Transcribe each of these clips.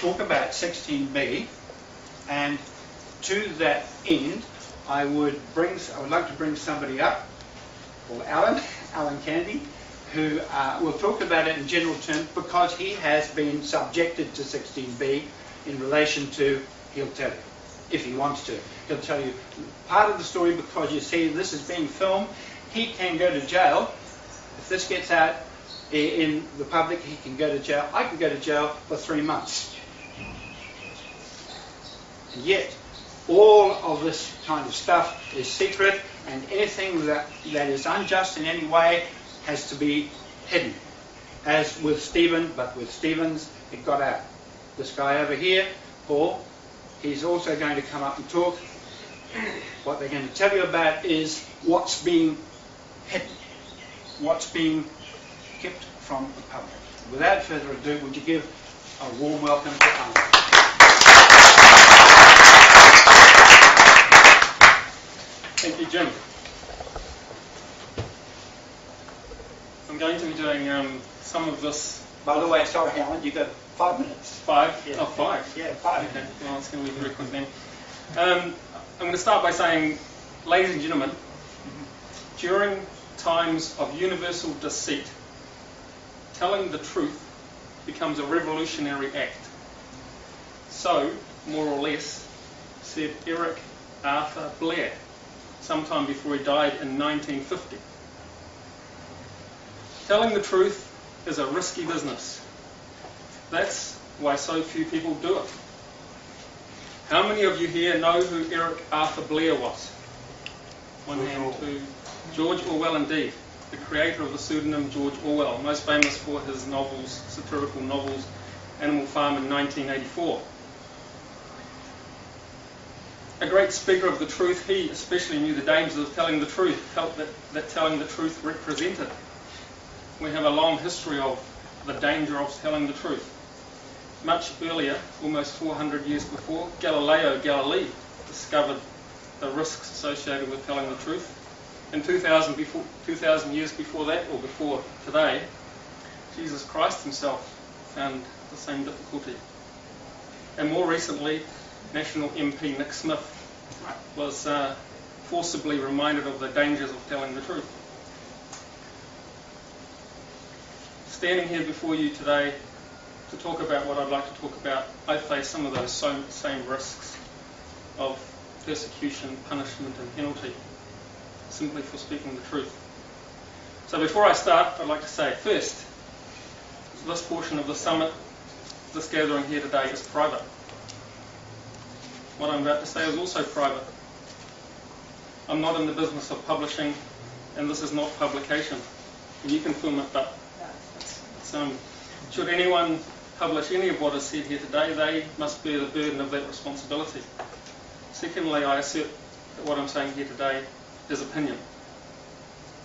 talk about 16B, and to that end, I would like to bring somebody up, called Alan Candy, who will talk about it in general terms because he has been subjected to 16B in relation to, he'll tell you, if he wants to. He'll tell you part of the story because you see this is being filmed. He can go to jail. If this gets out in the public, he can go to jail. I can go to jail for 3 months. And yet, all of this kind of stuff is secret, and anything that is unjust in any way has to be hidden. As with Stephen, but with Stevens, it got out. This guy over here, Paul, he's also going to come up and talk. What they're going to tell you about is what's being hidden, what's being kept from the public. Without further ado, would you give a warm welcome to Alan? Thank you, Jim. I'm going to be doing some of this. By the way, sorry, Alan, you've got 5 minutes. 5? Yeah. Oh, 5? Yeah, 5. Okay, well, it's going to be very quick then. I'm going to start by saying, ladies and gentlemen, during times of universal deceit, telling the truth becomes a revolutionary act. So, more or less, said Eric Arthur Blair, sometime before he died in 1950. Telling the truth is a risky business. That's why so few people do it. How many of you here know who Eric Arthur Blair was? One hand to George Orwell, indeed, the creator of the pseudonym George Orwell, most famous for his novels, satirical novels, Animal Farm in 1984. A great speaker of the truth, he especially knew the dangers of telling the truth, felt that telling the truth represented. We have a long history of the danger of telling the truth. Much earlier, almost 400 years before, Galileo Galilei discovered the risks associated with telling the truth. And 2,000 years before that, or before today, Jesus Christ himself found the same difficulty. And more recently, National MP Nick Smith was forcibly reminded of the dangers of telling the truth. Standing here before you today to talk about what I'd like to talk about, I face some of those same risks of persecution, punishment and penalty, simply for speaking the truth. So before I start, I'd like to say, first, this portion of the summit, this gathering here today, is private. What I'm about to say is also private. I'm not in the business of publishing, and this is not publication. And you can film it, but should anyone publish any of what is said here today, they must bear the burden of that responsibility. Secondly, I assert that what I'm saying here today is opinion.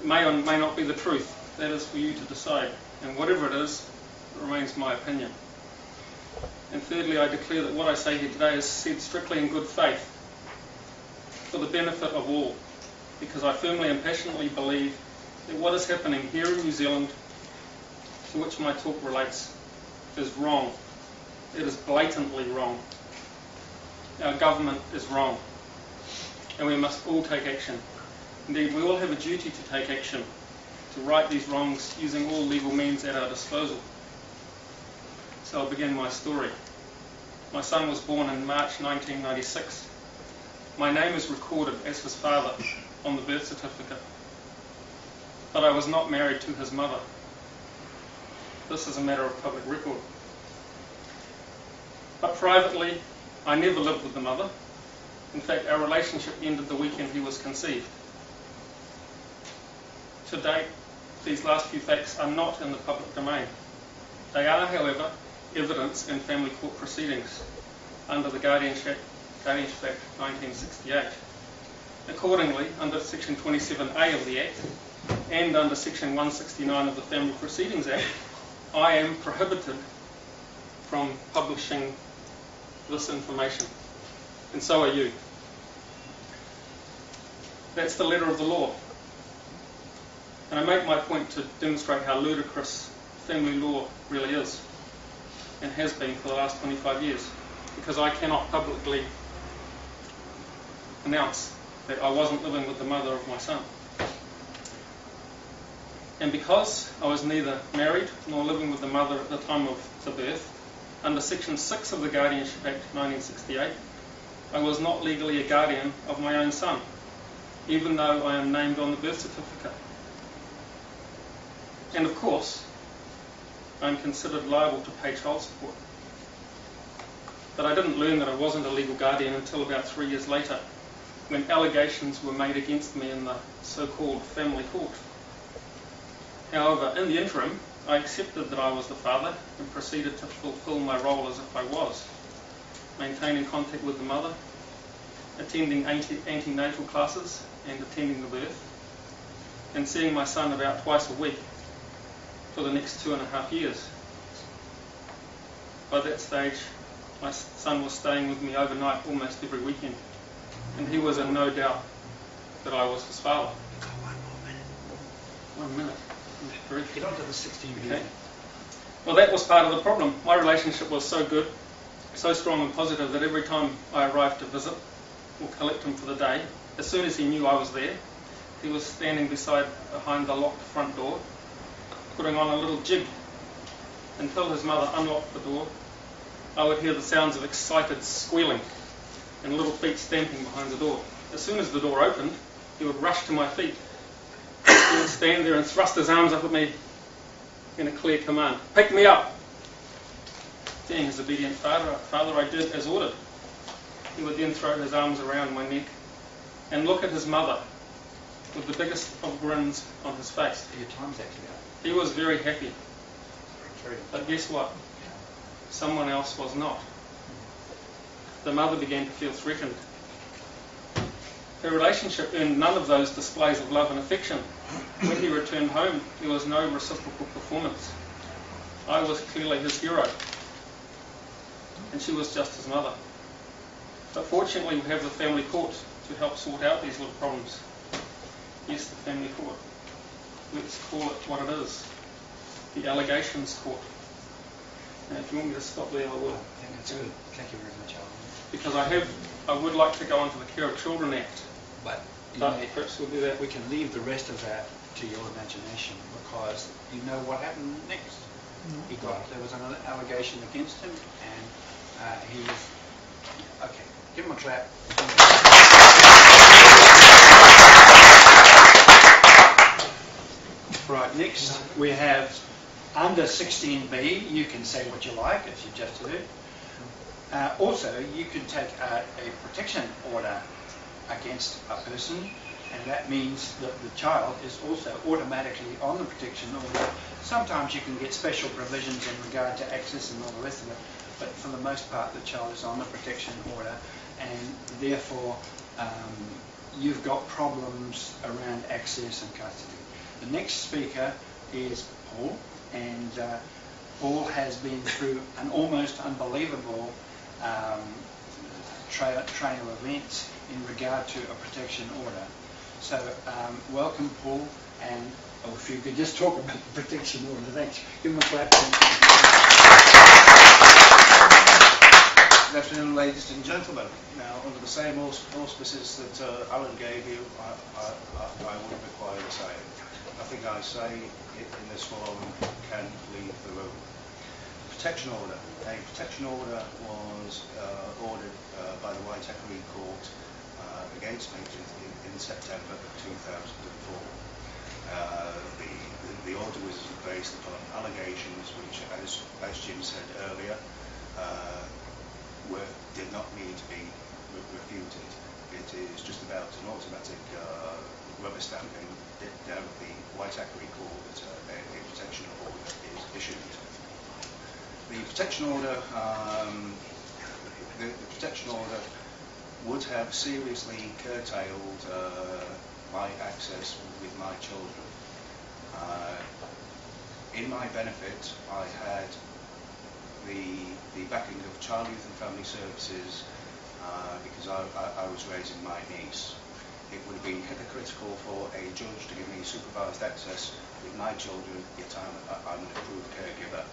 It may or may not be the truth. That is for you to decide. And whatever it is, it remains my opinion. And thirdly, I declare that what I say here today is said strictly in good faith, for the benefit of all, because I firmly and passionately believe that what is happening here in New Zealand, to which my talk relates, is wrong. It is blatantly wrong. Our government is wrong, and we must all take action. Indeed, we all have a duty to take action, to right these wrongs using all legal means at our disposal. So I'll begin my story. My son was born in March 1996. My name is recorded as his father on the birth certificate, but I was not married to his mother. This is a matter of public record. But privately, I never lived with the mother. In fact, our relationship ended the weekend he was conceived. To date, these last few facts are not in the public domain. They are, however, evidence in family court proceedings under the Guardianship Act 1968. Accordingly, under Section 27A of the Act and under Section 169 of the Family Proceedings Act, I am prohibited from publishing this information, and so are you. That's the letter of the law. And I make my point to demonstrate how ludicrous family law really is. and has been for the last 25 years, because I cannot publicly announce that I wasn't living with the mother of my son. And because I was neither married nor living with the mother at the time of the birth, under Section 6 of the Guardianship Act 1968, I was not legally a guardian of my own son, even though I am named on the birth certificate. And of course, I am considered liable to pay child support. But I didn't learn that I wasn't a legal guardian until about 3 years later, when allegations were made against me in the so-called family court. However, in the interim, I accepted that I was the father and proceeded to fulfil my role as if I was, maintaining contact with the mother, attending antenatal classes and attending the birth, and seeing my son about twice a week for the next 2.5 years. By that stage, my son was staying with me overnight almost every weekend, and he was in no doubt that I was his father. You've got 1 more minute. 1 minute. Get on to the 16 Okay. Well, that was part of the problem. My relationship was so good, so strong and positive, that every time I arrived to visit or collect him for the day, as soon as he knew I was there, he was standing behind the locked front door, putting on a little jig. Until his mother unlocked the door, I would hear the sounds of excited squealing and little feet stamping behind the door. As soon as the door opened, he would rush to my feet. He would stand there and thrust his arms up at me in a clear command. "Pick me up!" Being his obedient father, I did as ordered. He would then throw his arms around my neck and look at his mother with the biggest of grins on his face. Your time's actually up. He was very happy. Very But guess what? Someone else was not. The mother began to feel threatened. Her relationship earned none of those displays of love and affection. When he returned home, there was no reciprocal performance. I was clearly his hero, and she was just his mother. But fortunately, we have the family court to help sort out these little problems. Yes, the family court. Let's call it what it is. The allegations court. And if you want me to stop there, I will. I think that's good. Thank you very much, Alan. Because I would like to go on to the Care of Children Act. But Perhaps we'll do that. we can leave the rest of that to your imagination, because you know what happened next. There was an allegation against him, and he was... Okay, give him a clap. Right, next we have under 16B. You can say what you like, as you just heard. Also, you can take a protection order against a person, and that means that the child is also automatically on the protection order. Sometimes you can get special provisions in regard to access and all the rest of it, but for the most part the child is on the protection order, and therefore you've got problems around access and custody. The next speaker is Paul, and Paul has been through an almost unbelievable train of events in regard to a protection order. So welcome, Paul, and if you could just talk about the protection order. Thanks. Give him a clap. Good afternoon, ladies and gentlemen. Now, under the same auspices that Alan gave you, I would require the same. Nothing I say in this forum can leave the room. Protection order. A protection order was ordered by the Waitakere Court against me in September of 2004. The order was based upon allegations which, as Jim said earlier, did not need to be refuted. It is just about an automatic rubber stamping down at the Waitakere Court that a protection order is issued. The protection order, would have seriously curtailed my access with my children. In my benefit, I had the backing of Child, Youth and Family Services because I was raising my niece. It would have been hypocritical for a judge to give me supervised access with my children, yet I'm an approved caregiver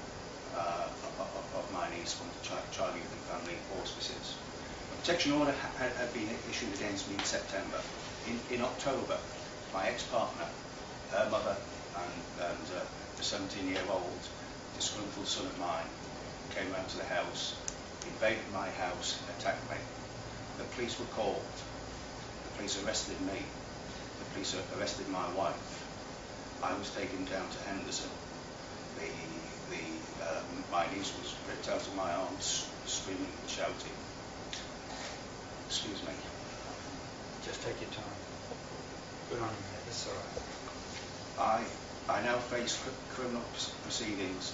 of my niece from the Child, Youth and Family Auspices. A protection order had been issued against me in September. In October, my ex-partner, her mother and the 17-year-old disgruntled son of mine came round to the house, invaded my house, attacked me. The police were called. The police arrested me. The police arrested my wife. I was taken down to Henderson. My niece was ripped out of my arms, screaming and shouting. Excuse me. Just take your time. Good on you, mate. That's all right. I now face criminal proceedings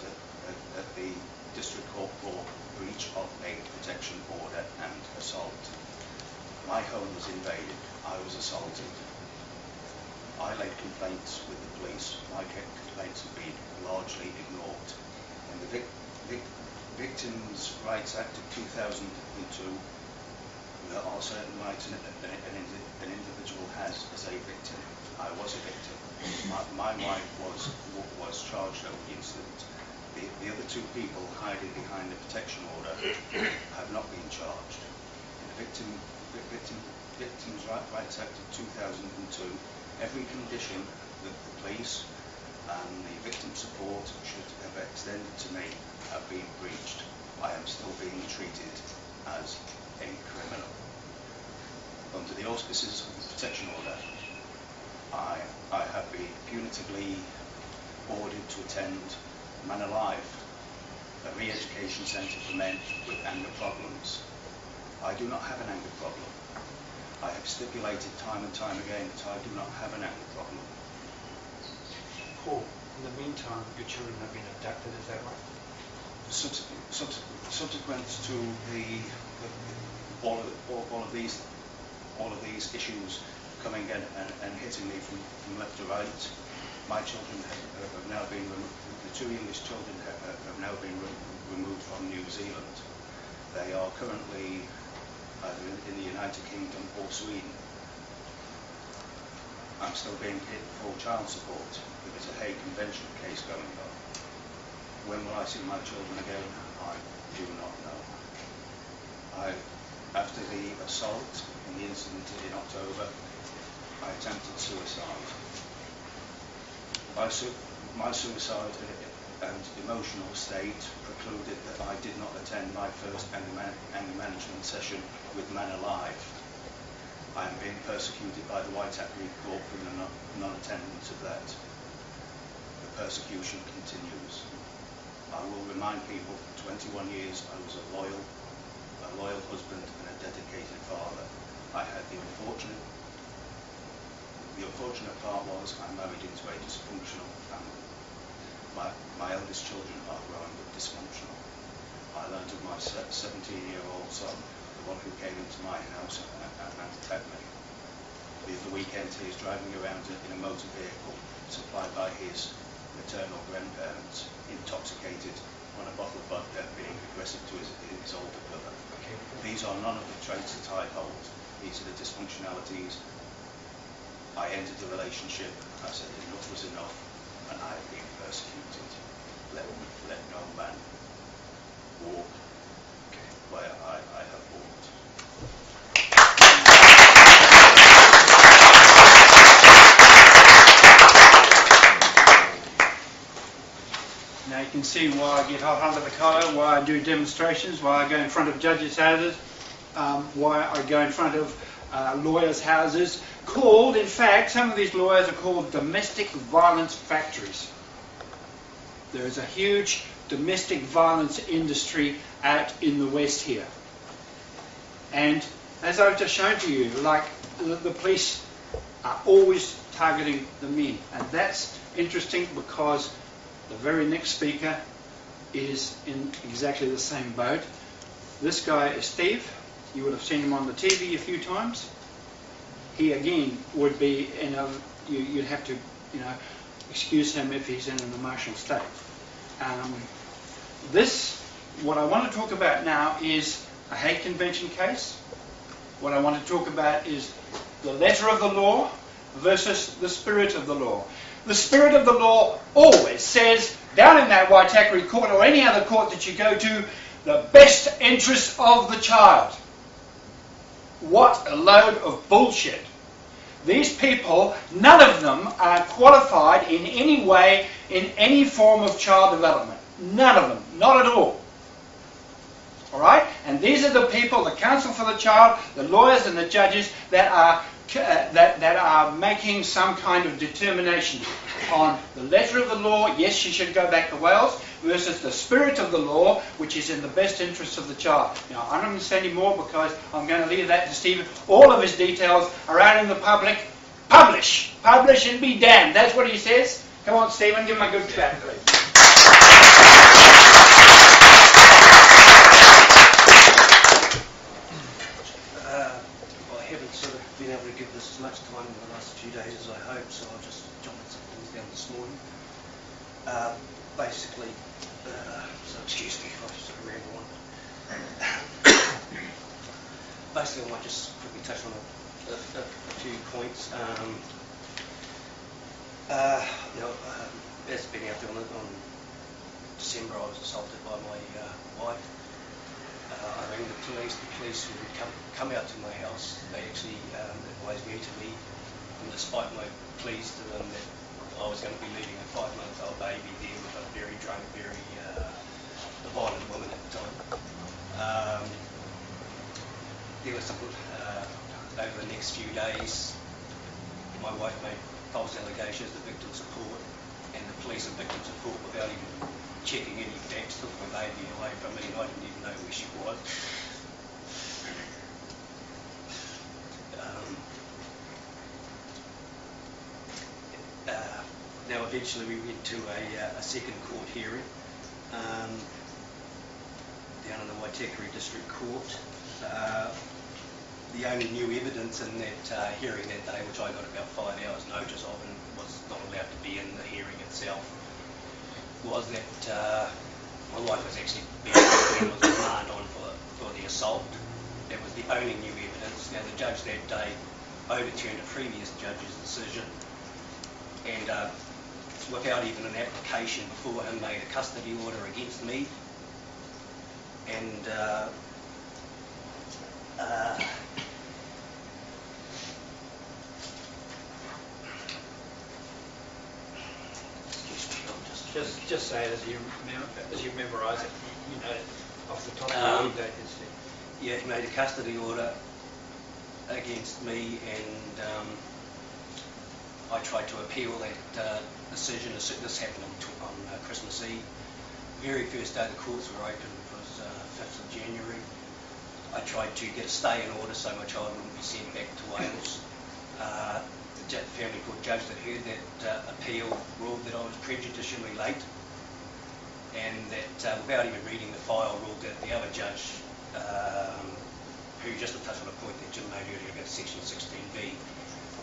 at the District Court for breach of a protection order and assault. My home was invaded. I was assaulted. I laid complaints with the police. My complaints have been largely ignored. In the Victims' Rights Act of 2002, there are certain rights an individual has as a victim. I was a victim. My wife was charged over the incident. The other two people hiding behind the protection order have not been charged. In the Victims' Rights Act of 2002, every condition that the police and the victim support should have extended to me have been breached. I am still being treated as a criminal. Under the auspices of the protection order, I have been punitively ordered to attend Marginalises, a re-education centre for men with anger problems. I do not have an anger problem. I have stipulated time and time again that I do not have an anger problem. Paul, in the meantime, your children have been abducted, is that right? Subsequent to all of these issues coming and hitting me from left to right, my children have now been the two youngest children have now been removed from New Zealand. They are currently either in the United Kingdom or Sweden. I'm still being paid for child support. There is a Hague Convention case going on. When will I see my children again? I do not know. After the assault and the incident in October, I attempted suicide. My suicide and emotional state precluded that I did not attend my first anger management session with Marginalises. I am being persecuted by the White Hat Court for the non-attendance of that. The persecution continues. I will remind people, for 21 years I was a loyal husband and a dedicated father. I had the unfortunate part was I married into a dysfunctional family. My eldest children are growing up dysfunctional. I learned of my 17-year-old son, the one who came into my house and attacked me. The other weekend he is driving around in a motor vehicle supplied by his maternal grandparents, intoxicated on a bottle of vodka, being aggressive to his older brother. Okay. These are none of the traits that I hold. These are the dysfunctionalities. I entered the relationship, I said enough was enough, and I have been persecuted. Let no man walk where I have walked. Now you can see why I get hot under the collar, why I do demonstrations, why I go in front of judges' houses, why I go in front of lawyers' houses, called, in fact, some of these lawyers are called domestic violence factories. There is a huge domestic violence industry out in the West here. And as I've just shown to you, like the police are always targeting the men. And that's interesting because the very next speaker is in exactly the same boat. This guy is Steve. You would have seen him on the TV a few times. He again would be in a, you'd have to, excuse him if he's in an emotional state. What I want to talk about now is a Hague Convention case. What I want to talk about is the letter of the law versus the spirit of the law. The spirit of the law always says, down in that Waitakere court or any other court that you go to, the best interest of the child. What a load of bullshit. These people, none of them are qualified in any way in any form of child development. None of them. Not at all. Alright? And these are the people, the counsel for the child, the lawyers and the judges that are making some kind of determination on the letter of the law, yes, she should go back to Wales, versus the spirit of the law, which is in the best interests of the child. Now, I'm not going to say any more because I'm going to leave that to Stephen. All of his details are out in the public. Publish. Publish and be damned. That's what he says. Come on, Stephen, give him a good clap, please. I haven't sort of been able to give this as much time in the last few days as I hoped, so I'll just jot some things down this morning. Basically, so excuse me if I sort of ramble on. Basically, I might just quickly touch on a few points. As been out there on December, I was assaulted by my wife. I rang the police who would come out to my house. They actually advised me to leave, and despite my pleas to them that I was going to be leaving a 5-month-old baby there with a very drunk, very violent woman at the time. There was some, over the next few days, my wife made false allegations to victim support, and the police and victim support, without even checking any facts, took my baby away from me, and I didn't even know where she was. Now eventually we went to a second court hearing down in the Waitakere District Court. The only new evidence in that hearing that day, which I got about 5 hours notice of and was not allowed to be in the hearing itself, was that my wife was actually being held with remand on for the assault. That was the only new evidence. Now the judge that day overturned a previous judge's decision, and without even an application before him, made a custody order against me. And Just say it as you memorise it. You know it off the top of your head. Yeah, he made a custody order against me, and I tried to appeal that decision. This happened on Christmas Eve. Very first day the courts were open was 5th of January. I tried to get a stay in order so my child wouldn't be sent back to Wales. The family court judge that heard that appeal ruled that I was prejudicially late, and that without even reading the file, ruled that the other judge, who just to touch on a point that Jim made earlier about section 16B,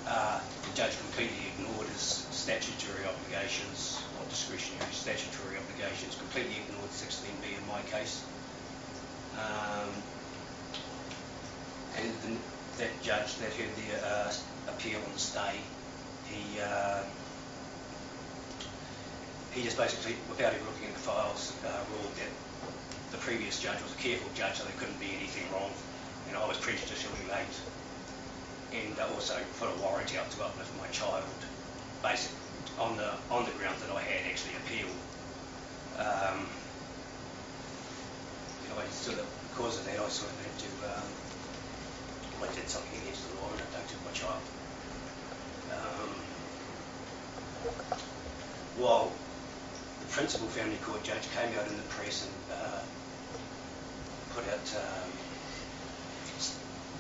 the judge completely ignored his statutory obligations, or discretionary statutory obligations, completely ignored 16B in my case. And that judge that heard the appeal and stay, he just basically, without even looking at the files, ruled that the previous judge was a careful judge, so there couldn't be anything wrong. And I was prejudicially late, and also put a warrant out to uplift my child, basically on the grounds that I had actually appealed. Because of that, I sort of had to. I did something against the law and abducted my child. While the principal family court judge came out in the press and put out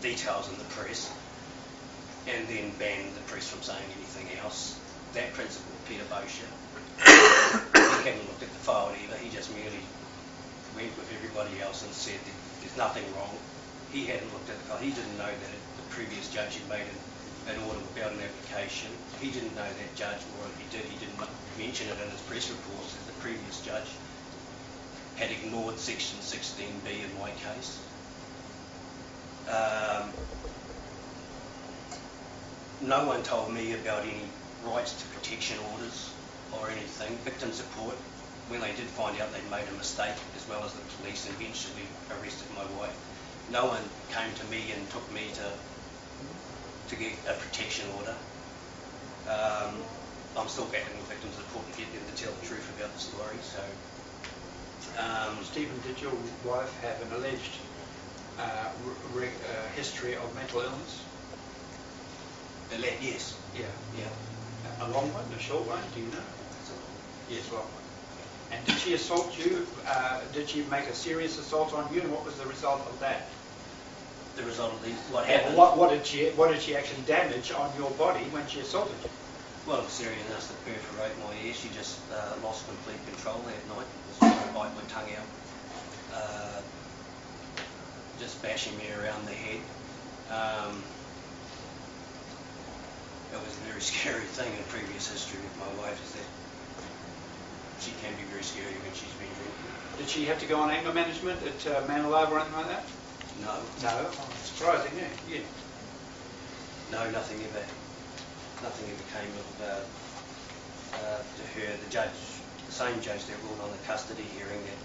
details in the press, and then banned the press from saying anything else, that principal, Peter Bosher, he hadn't looked at the file either. He just merely went with everybody else and said that there's nothing wrong. He hadn't looked at the file. He didn't know that the previous judge had made an order without an application. He didn't know that judge, or if he did, he didn't mention it in his press reports that the previous judge had ignored section 16B in my case. No one told me about any rights to protection orders or anything. Victim support when they did find out they'd made a mistake, as well as the police eventually arrested my wife, no one came to me and took me to get a protection order. I'm still battling with victims of the court to get them to tell the truth about the story. So, Stephen, did your wife have an alleged history of mental illness? Yes. Yeah. A long one, a short one, do you know? Yes, long one. And did she assault you? Did she make a serious assault on you? And what was the result of that? The result of what happened? What did she actually damage on your body when she assaulted you? Well, it was serious enough to perforate my ear. She just lost complete control that night. Was trying to bite my tongue out, just bashing me around the head. It was a very scary thing in previous history with my wife, is that she can be very scary when she's been drunk. Did she have to go on anger management at Bagnall or anything like that? No. No? Oh, surprising, yeah. No, nothing ever came of to her. The judge, the same judge that ruled on the custody hearing that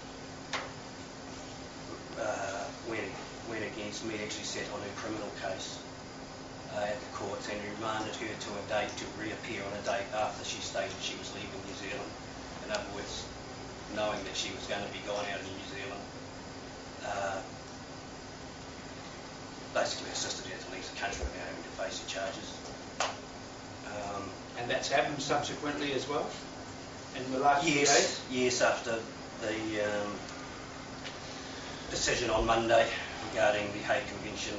went against me, actually sat on her criminal case at the courts and remanded her to a date to reappear on a date after she stated she was leaving New Zealand. In other words, knowing that she was going to be gone out of New Zealand, basically assisted her to leave the country without having to face the charges. And that's happened subsequently as well? In the last few days? Yes, after the decision on Monday regarding the Hague Convention,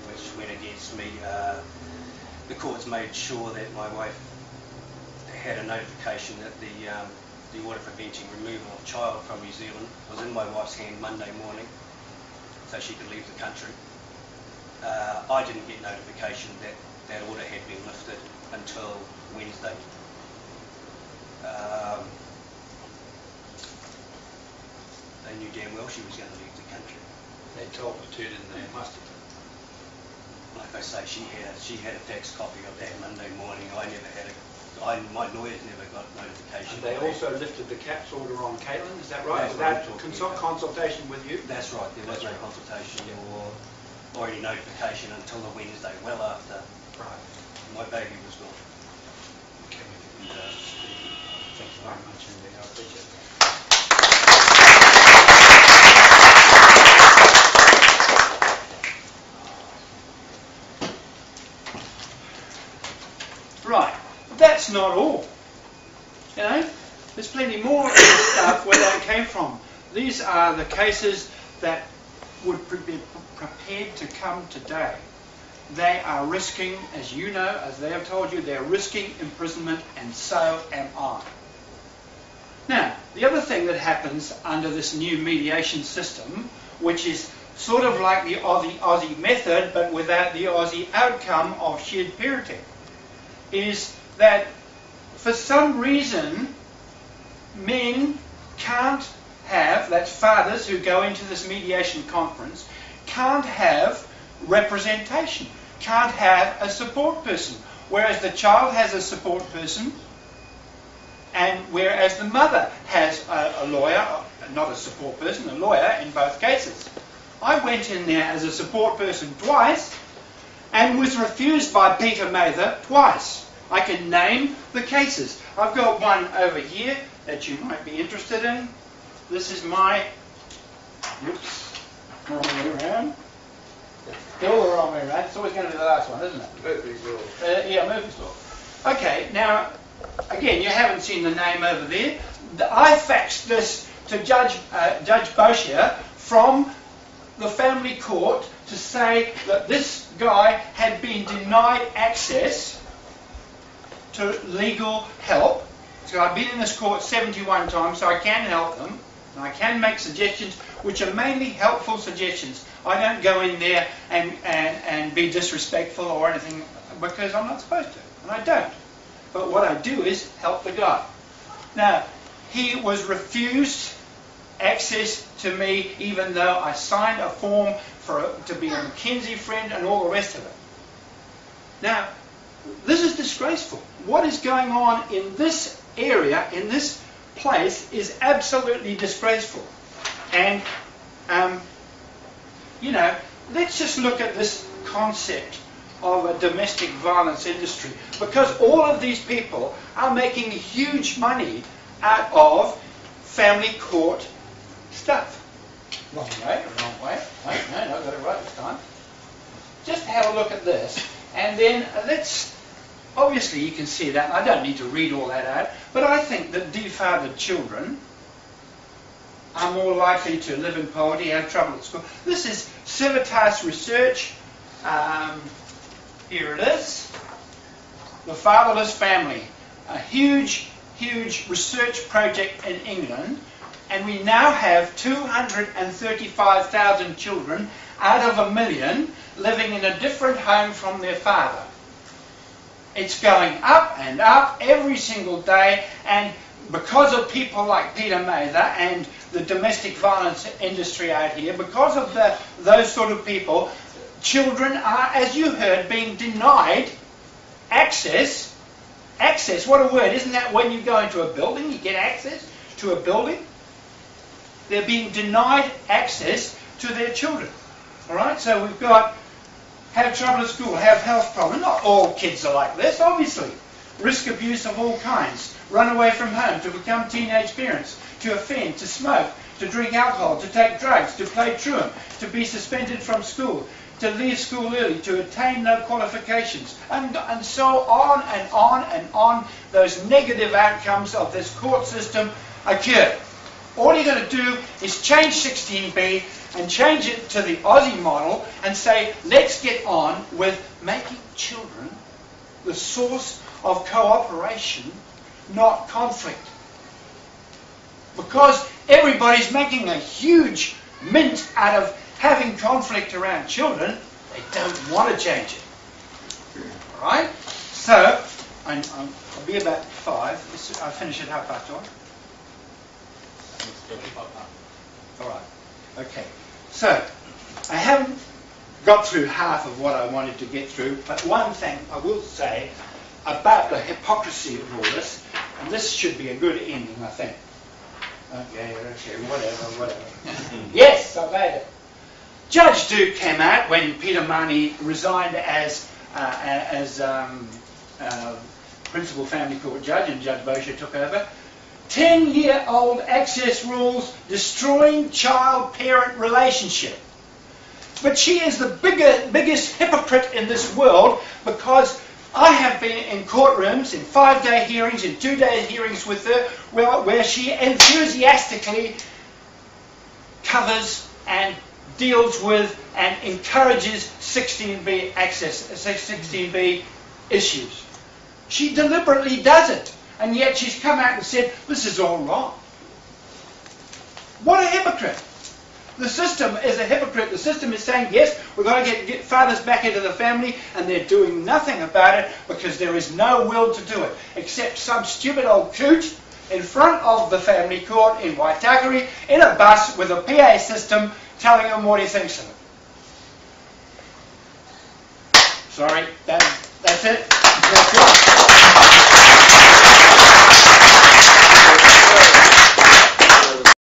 which went against me, the courts made sure that my wife had a notification that the order preventing removal of child from New Zealand was in my wife's hand Monday morning, so she could leave the country. I didn't get notification that that order had been lifted until Wednesday. They knew damn well she was going to leave the country. They told her to, didn't they? Must have. Like I say, she had a fax copy of that Monday morning. I never had my lawyers never got notification. And they also lifted the CAPS order on Caitlin, is that right? That's Without consultation with you? That's right. There was no consultation or any notification until the Wednesday, well after my baby was gone. Okay. Thanks very much indeed. I appreciate that. Right, that's not all. You know, there's plenty more stuff where that came from. These are the cases that would be prepared to come today. They are risking, as you know, as they have told you, they're risking imprisonment, and so am I. Now, the other thing that happens under this new mediation system, which is sort of like the Aussie method, but without the Aussie outcome of shared parenting, is that for some reason men can't have, that's fathers who go into this mediation conference, can't have representation, can't have a support person, whereas the child has a support person, and whereas the mother has a lawyer, not a support person, a lawyer in both cases. I went in there as a support person twice and was refused by Peter Mather twice. I can name the cases. I've got one over here that you might be interested in. This is my, wrong way around. Still the wrong way around. It's always going to be the last one, isn't it? Murphy's Law. Yeah, Murphy's Law. Okay, now, again, you haven't seen the name over there. I faxed this to Judge Boshier from the family court to say that this guy had been denied access to legal help. So I've been in this court 71 times, so I can help them. And I can make suggestions which are mainly helpful suggestions. I don't go in there and be disrespectful or anything because I'm not supposed to, and I don't. But what I do is help the guy. Now, he was refused access to me even though I signed a form to be a Mackenzie friend and all the rest of it. Now, this is disgraceful. What is going on in this area, in this place is absolutely disgraceful. And, you know, let's just look at this concept of a domestic violence industry, because all of these people are making huge money out of family court stuff. Wrong way. No, I got it right this time. Just have a look at this, and then let's, obviously you can see that, I don't need to read all that out, but I think that defathered children are more likely to live in poverty, have trouble at school. This is Civitas research. Here it is. The Fatherless Family. A huge, huge research project in England. And we now have 235,000 children out of 1 million living in a different home from their father. It's going up and up every single day, and because of people like Peter Mather and the domestic violence industry out here, because of those sort of people, children are, as you heard, being denied access. Access, what a word. Isn't that when you go into a building, you get access to a building? They're being denied access to their children. All right, so we've got have trouble at school, have health problems. Not all kids are like this, obviously. Risk abuse of all kinds. Run away from home, to become teenage parents, to offend, to smoke, to drink alcohol, to take drugs, to play truant, to be suspended from school, to leave school early, to attain no qualifications, and so on and on and on. Those negative outcomes of this court system occur. All you've got to do is change 16B and change it to the Aussie model and say, let's get on with making children the source of cooperation, not conflict. Because everybody's making a huge mint out of having conflict around children, they don't want to change it. All right? So, I'll be about 5. I'll finish at 1:30. All right. Okay. So, I haven't got through half of what I wanted to get through, but one thing I will say about the hypocrisy of all this, and this should be a good ending, I think. Okay, whatever. Yes, I made it. Judge Duke came out when Peter Mahoney resigned as principal family court judge and Judge Bosher took over. 10-year-old access rules destroying child-parent relationship. But she is the biggest hypocrite in this world, because I have been in courtrooms, in 5-day hearings, in 2-day hearings with her, where she enthusiastically covers and deals with and encourages 16B access, 16B issues. She deliberately does it, and yet she's come out and said, this is all wrong. What a hypocrite. The system is a hypocrite. The system is saying, yes, we've got to get fathers back into the family, and they're doing nothing about it because there is no will to do it, except some stupid old coot in front of the family court in Waitakere in a bus with a PA system telling him what he thinks of it. Sorry, that's it. That's right.